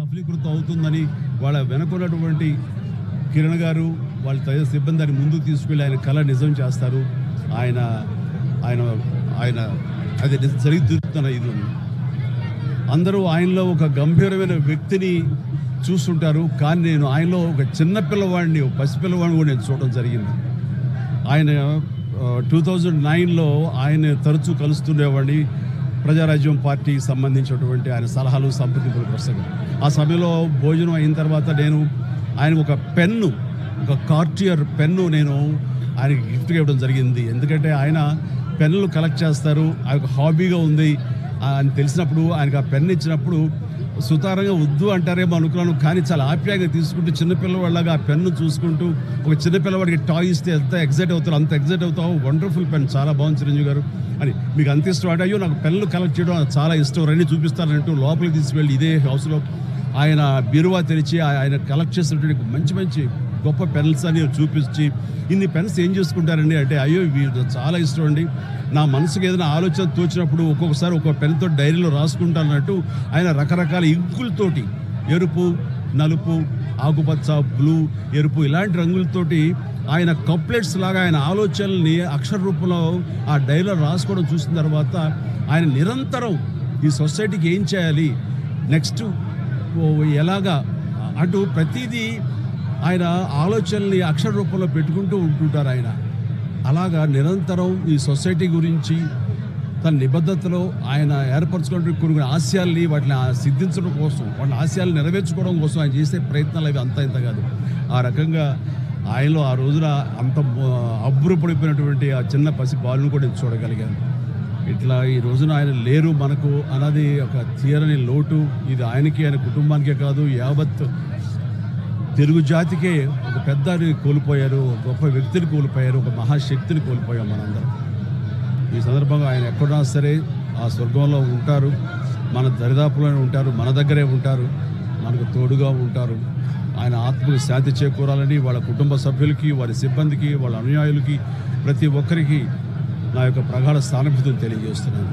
సఫలీకృతం అవుతుందని వాళ్ళ వెనుకున్నటువంటి కిరణ్ గారు వాళ్ళ తదితర సిబ్బందిని ముందుకు తీసుకెళ్ళి ఆయన కళ నిజం చేస్తారు. ఆయన ఆయన ఆయన అది జరుగుతున్న ఇది అందరూ ఆయనలో ఒక గంభీరమైన వ్యక్తిని చూస్తుంటారు. కానీ నేను ఆయనలో ఒక చిన్న పిల్లవాడిని, ఒక పసిపిల్లవాడిని కూడా నేను చూడడం జరిగింది. ఆయన 2009లో ఆయన తరచూ కలుస్తుండేవాడిని. ప్రజారాజ్యం పార్టీకి సంబంధించినటువంటి ఆయన సలహాలు సంప్రదింపుల పుస్తకం. ఆ సమయంలో భోజనం అయిన తర్వాత నేను ఆయన ఒక పెన్ను, ఒక కార్టియర్ పెన్ను నేను ఆయనకి గిఫ్ట్గా ఇవ్వడం జరిగింది. ఎందుకంటే ఆయన పెన్నులు కలెక్ట్ చేస్తారు, ఆయన హాబీగా ఉంది అని తెలిసినప్పుడు ఆయనకు ఆ పెన్ను ఇచ్చినప్పుడు సుతారంగా వద్దు అంటారేమో అనుకున్నాను. కానీ చాలా ఆప్యాయంగా తీసుకుంటూ చిన్నపిల్లవాళ్ళగా ఆ పెన్ను చూసుకుంటూ, ఒక చిన్నపిల్లవాడికి టాయ్ ఇస్తే ఎంత ఎగ్జైట్ అవుతారు అంత ఎగ్జైట్ అవుతావు. వండర్ఫుల్ పెన్, చాలా బాగుంది చిరంజీవి గారు అని. మీకు అంత ఇష్టం అంటే, అయ్యో నాకు పెన్నులు కలెక్ట్ చేయడం చాలా ఇష్టం, రండి చూపిస్తానంటూ లోపలికి తీసుకువెళ్ళి ఇదే హౌస్లో ఆయన బీరువా తెరిచి ఆయన కలెక్ట్ చేసినటువంటి మంచి మంచి గొప్ప పెన్స్ అని చూపించి, ఇన్ని పెన్స్ ఏం చేసుకుంటారండి అంటే, అయ్యో ఇవి చాలా ఇష్టం అండి, నా మనసుకు ఏదైనా ఆలోచన తోచినప్పుడు ఒక్కొక్కసారి ఒక్కొక్క పెన్తో డైరీలో రాసుకుంటానన్నట్టు ఆయన రకరకాల ఇంకులతోటి, ఎరుపు, నలుపు, ఆకుపచ్చ, బ్లూ, ఎరుపు ఇలాంటి రంగులతోటి ఆయన కప్లెట్స్ లాగా ఆయన ఆలోచనల్ని అక్షర రూపంలో ఆ డైరీలో రాసుకోవడం చూసిన తర్వాత ఆయన నిరంతరం ఈ సొసైటీకి ఏం చేయాలి, నెక్స్ట్ ఎలాగా అటు ప్రతిదీ ఆయన ఆలోచనల్ని అక్షర రూపంలో పెట్టుకుంటూ ఉంటుంటారు. ఆయన అలాగా నిరంతరం ఈ సొసైటీ గురించి తన నిబద్ధతలో ఆయన ఏర్పరచుకున్న కొన్ని ఆశయాల్ని వాటిని సిద్ధించడం కోసం, వాళ్ళ ఆశయాలు నెరవేర్చుకోవడం కోసం ఆయన చేసే ప్రయత్నాలు అవి అంత ఇంత కాదు. ఆ రకంగా ఆయనలో ఆ రోజున అంత అబ్బురపడిపోయినటువంటి ఆ చిన్న పసి బాలును కూడా నేను చూడగలిగాను. ఇట్లా ఈ రోజున ఆయన లేరు మనకు అన్నది ఒక తీరని లోటు. ఇది ఆయనకి, ఆయన కుటుంబానికే కాదు, యావత్ తెలుగు జాతికే ఒక పెద్దని కోల్పోయారు, ఒక గొప్ప వ్యక్తిని కోల్పోయారు, ఒక మహాశక్తిని కోల్పోయాం మనందరం. ఈ సందర్భంగా ఆయన ఎక్కడున్నా సరే ఆ స్వర్గంలో ఉంటారు, మన దరిదాపులోనే ఉంటారు, మన దగ్గరే ఉంటారు, మనకు తోడుగా ఉంటారు. ఆయన ఆత్మకు శాంతి చేకూరాలని వాళ్ళ కుటుంబ సభ్యులకి, వారి సిబ్బందికి, వాళ్ళ అనుయాయులకి, ప్రతి ఒక్కరికి నా యొక్క ప్రగాఢ సానుభూతిని తెలియజేస్తున్నాను.